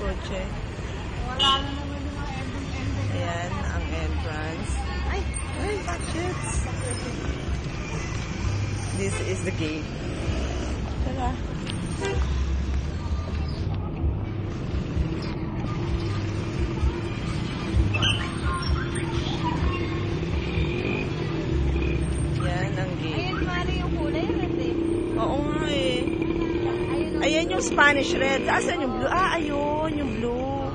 kotse. Wala na naman yung mga entrance. Ayan, ang entrance. Ay, shit. This is the gate. Tara. Yan ang gate. Ayan, mali yung kulay red eh. Oo nga eh. Ayan yung Spanish red. Asan yung blue? Ah, ayun, yung blue.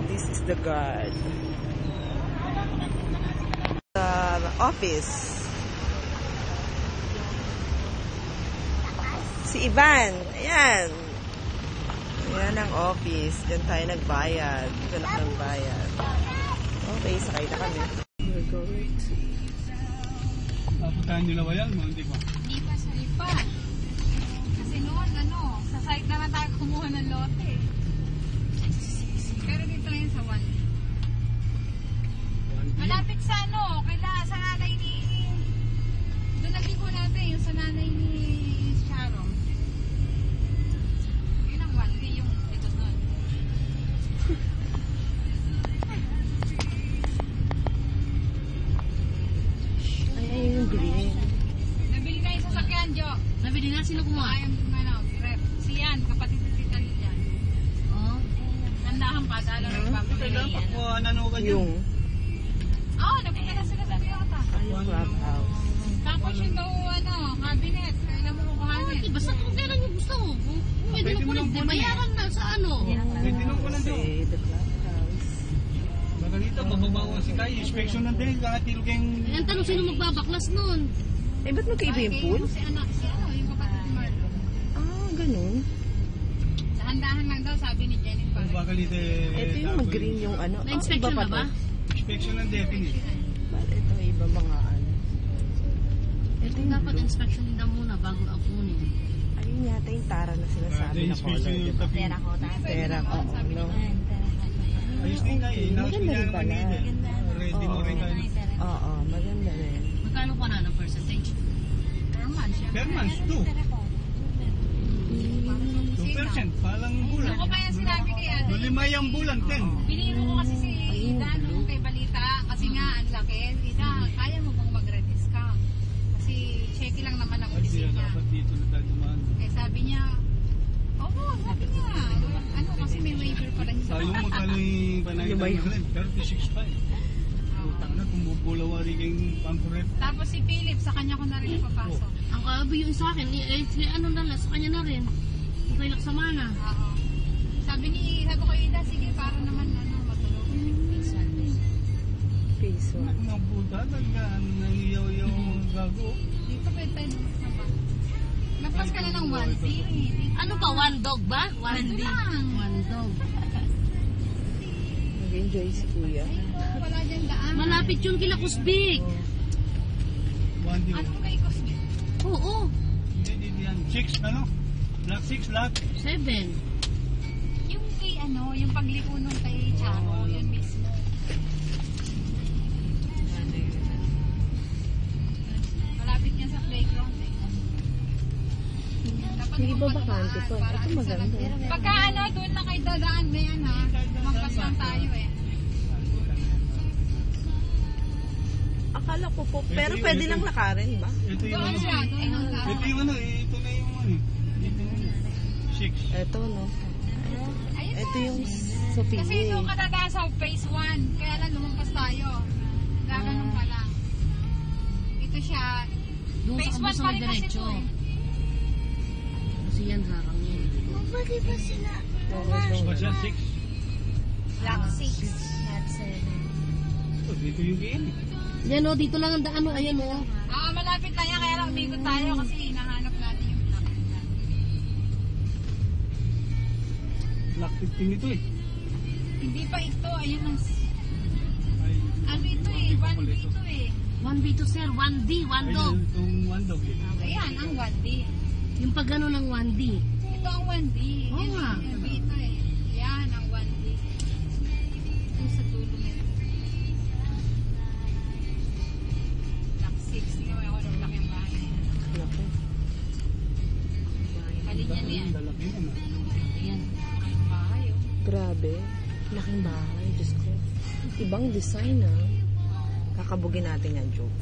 This is the guard. The office. Si Ivan. Ayan. Ayan ang office. Diyan tayo nagbayad. Diyan ako nagbayad. Okay, sakay na kami. We're going to... Papuntahan nyo na ba yan? Hindi pa. Hindi pa. Kasi noon, sa site naman tayo kumuha ng lote. Pero dito lang yun sa 1. Malapit sa sa nanay ni... Doon naligo natin, yung sa nanay ni Sharon. Yun ang 1, yung dito doon. Ay, yung green. Nabili na yung sasakyan, Jo. Nabili na, sino kumuha? Ayun, rep. Si Yan, kapatid ni Tita Lilian. Oo. Nandahan pa, dalo ng pamilya. Yung... Napunta na sila sa Toyota. Yung clubhouse. Tapos yung daw, cabinet. Kailan mo kukuhanin? Okay, basta kung kailan yung gusto mo. Pwede mo kunin, bayaran na sa Pwede nung ko lang doon. Say the clubhouse. Baka dito, mababawa si Kai. Inspection ng din. Kakatilo kayong... Ang tanong, sino magbabaklas nun? Eh, ba't magkaiba yung pool? Si yung kapatid ni Marlo. Ah, ganun. Dahan-dahan lang daw, sabi ni Jennifer. Baka dito Ito yung mag-green yung Na-inspection iba na ba? Inspection ng definite. Ito iba mga Ito yung dapat inspection din daw muna bago ako kunin. Ayun yata yung tara na sinasabi na color, di ba? Pera, oo, no? Ayos din Kai. Maganda rin pala. Ready mo rin Kai. Oo, maganda rin. Magkano pa na ng percentage? Per month siya. Per month, 2%. Palang bulan. Ako pa yan sinabi kay Ate. Lima yung bulan, 10. Biniro ko kasi si Ida nung kay Balita. Kasi nga, ang laki. Ida, kaya mo bang mag-redis ka? Kasi checky lang naman ang Kasi opisina. dapat dito na tayo dumaan. Eh sabi niya, sabi niya. Kasi may waiver pa rin. Sayo mo magkano yung panay Yung tayo rin. Pero 265. Utang na kung bubulawari kayong pangkuret. Tapos si Philip, sa kanya ko na rin ipapasok. Ang kabi yung sa akin, sa kanya na rin. Okay lang sa mana. Oo. Sabi ko kay Ida, sige, para naman matulog. Piso. Ang puta, nangiyaw yung gago. Dito pwede tayo na ba? Nagpas ka na ng 1D. Ano ba, one dog ba? One Ito day. lang. One dog. Nag-enjoy si Kuya. Wala dyan daan. Malapit yun kila Kusbig. One day. Ano kay Cosby? Oo. Hindi yan. 6, ano? Lot 6, lot. 7. Yung kay yung pagliko nung kay Charo, yun mismo. Malapit niya sa playground eh. Dapat Yung iba yung bakante pa. para Ito maganda. Pagka doon na kayo dadaan, may magpas lang tayo eh. Akala ko po, pero pwede lang lakarin ba? Ito yung Doon ano. siya, doon ang tao. Ito yung ano, ito na yung ano. Ito yung 6. Ito, no? Ayun Ito na. yung Sophia. Kasi doon ka dadaan sa phase 1, kaya lang lumampas tayo. Gaganong pa lang. Ito siya, Doon phase 1 sa pa kabus rin na kasi diretso. ito eh. Kasi yan harang yun. Ba siya 6? Block 6. Oh, dito yung game. Yan o, dito lang ang daan o. Ayan o. Malapit lang yan, kaya lang umikot tayo kasi hinahanap natin yung block. Block 15 ito eh. Hindi pa ito, ayun ang... Ay, Ano ito eh, 1D ito eh. 1B to sir, 1D, one dog. ayun, itong one dog eh. Ayan, ang 1D. Yung pag ano ng 1D. Ito ang 1D. Oo Yun nga. yung ito eh. Yan ang 1D. Ito sa dulo nito. Block 6. Tingnan mo ako ng block yung bahay. Laki. Palinya niya. Lalaki naman. Ayan. Grabe. Laking bahay. Diyos ko. Ibang design, ah. Kakabugin natin yan, joke.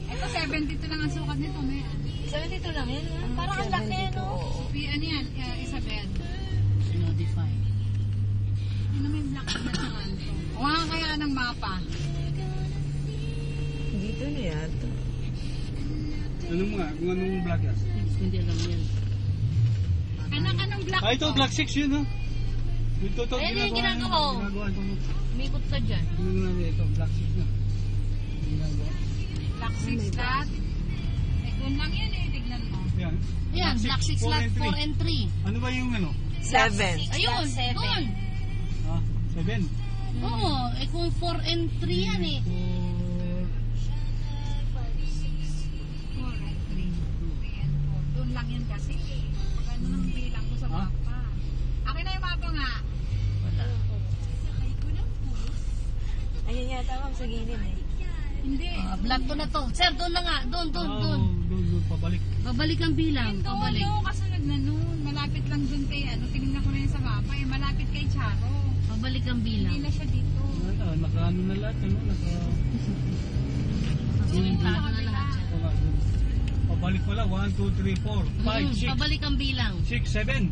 Ito, 72 lang ang sukat nito, may. 72 lang yan. Parang ang laki, no? Ano yan? Isabel. Sinodify. Ano may black na naman to? Wala kaya ng mapa. Dito na yata. Ano mga, kung anong black yan? Hindi alam yan. Anong black Ah, ito, to? black 6 yun, ha? Ito, Ayan yung ginagawa. Ginagawa ito. Umikot ka dyan. Ito, black 6 na. Ginagawa. Black 6 dot. Kung lang yan eh, tignan mo. Yan. Yan, black 6 lot 4 and 3. Ano ba yung ano? 7. Ayun, doon. Ah, 7. Oo, eh kung 4 and 3 yan eh. 4 and 3. 3 and 4. Doon lang yan kasi. Pag ano nang bilang ko sa Ah? mapa. Akin na yung mapa nga. Wala. Sakay ko na po. Ayun yata ma'am sa gilid eh. Hindi. Black to na to. Sir, doon na nga. Doon. Doon, pabalik. Babalik ang bilang. Ito, Pabalik. no, kasunod na noon. Malapit lang dun kay, tinignan ko na yun sa mapa. Eh, malapit kay Charo. Pabalik ang Hindi bilang. na siya dito. Nakaano na lahat, ano? Simentado na lahat siya. Pabalik pala, 1, 2, 3, 4, 5, 6, Pabalik ang bilang. 6, 7.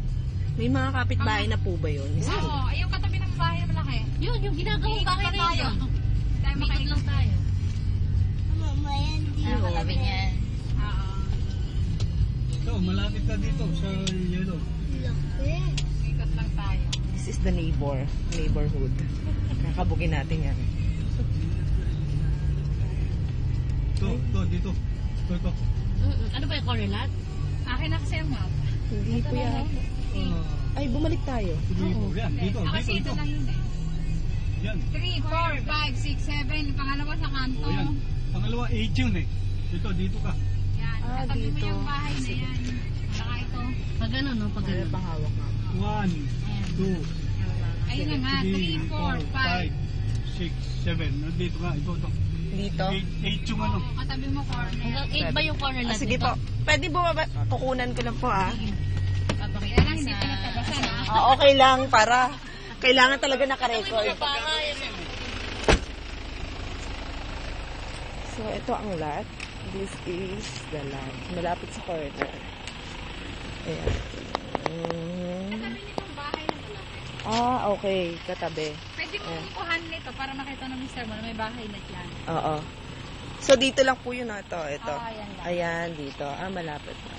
May mga kapitbahay na po ba yun? Oo, ay yung katabi ng bahay na malaki. Yun, yung ginagawang bahay na tayo. yun. Tayo Umikot makaikot. lang tayo. Katabi niyan. Oo. So, malapit na dito sa yellow. Ikot lang tayo. This is the neighborhood. Kakabugin natin yan. Dito. Ito. Ano ba yung corner lot? Akin na kasi yung map. Hindi po yan. Ay, bumalik tayo. Dito. Yan, dito. Kasi ito lang yun eh. Yan. 3, 4, 5, 6, 7. Yung pangalawa sa kanto. O yan. Pangalawa, 8 yun eh. Dito ka. Yan. Ah, Katabi mo dito. yung bahay na yan. Saka ito. Pag ano, no? Pag Ano ano. pang hawak nga? 1, 2, Ayun na nga. 3, 4, 5. 6, 7. Nandito ka. Ito. Dito? 8 yung ano. Katabi mo corner. Hanggang 8 ba yung corner lot? Sige dito? po. Pwede bumaba. Kukunan ko lang po, ah. Kaya lang hindi pinatabasan ha. Okay lang para kailangan talaga naka-record. So, ito ang lot. This is the lot. Malapit sa corner. Ayan. Katabi nitong bahay na malaki. Ah, okay. Katabi. Pwede mo ikuhan nito para makita ng mister mo na may bahay na dyan. Oo. So, dito lang po yun. Ito. Oo, ayan lang. Ayan, dito. Ah, malapit na.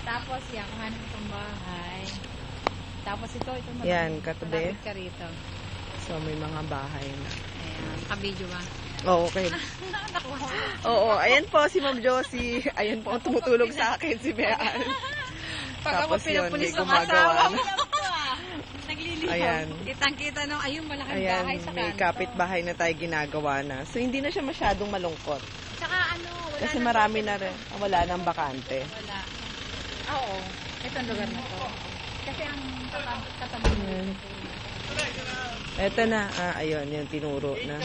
Tapos yan, kuhanin mo itong bahay. Tapos ito malapit. Yan, katabi. Malapit ka rito. So, may mga bahay na. Ayan, kabidyo ba? Oo, okay. Oo, ayan po si Ma'am Josie. Ayan po ang tumutulong sa akin, si Bean. Tapos yun, may gumagawa na. Naglilihaw. Ayan. Kitang-kita nung, ayun, malaking Ayan, bahay sa may kanto. kapitbahay na tayo ginagawa na. So, hindi na siya masyadong malungkot. Tsaka ano, wala Kasi na- marami na rin. Wala nang bakante. Wala. Oo. Ito ang lugar na to. Kasi ang katabi mo. Ayan. Eto na. Ah, ayun, yung tinuro na.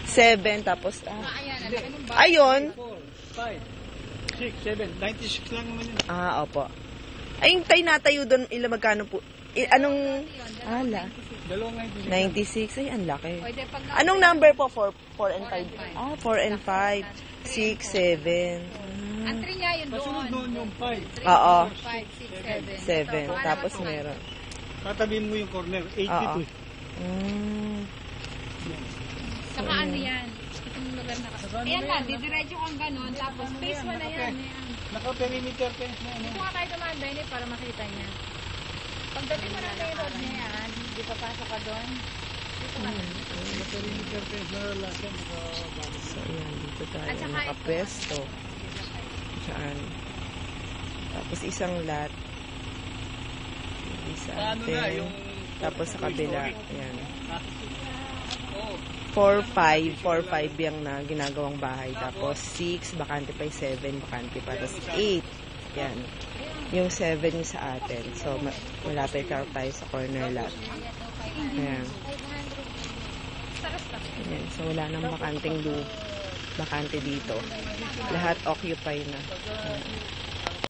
7, tapos, Ayan, ang laki ng bahay. ayun. 4, 5, 6, 7. 96 lang naman yun. Ah, opo. Ay, yung tayo natayo doon, ilang magkano po? Anong, ala, Dalawang 96. 96. Ay, ang laki. Pwede pag Anong number po? 4 and 5? Ah, 4 and 5. 6, 7. Ang 3 niya yun Kasunod doon. doon yung 5. 3, Oo. 4, 5, 6, 7. 7. Tapos meron. Tatabihin mo yung corner. 82. Oo. Saka ano yan? Itong lugar na kasi. Ayan lang, didiretso kang ganon. Tapos phase 1 na yan. Naka-perimeter fence na ano. Dito nga kayo dumaan, Benny, para makita niya. Pagdating mo na may road na yan, hindi papasok ka doon. Dito ka na. Naka-perimeter fence na lahat yan. So, ayan. Dito tayo. At saka ito. Nakapwesto. Diyan. Tapos isang lot. Isa. Paano na yung... Tapos sa kabila. Ayan. Oo. 4-5 yung na ginagawang bahay. Tapos 6, bakante pa yung 7, bakante pa. Tapos 8, yan. Yung 7 yung sa atin. So, malapit tayo sa corner lot. Ayan. Ayan. So, wala nang bakante dito. Lahat occupy na. Ayan.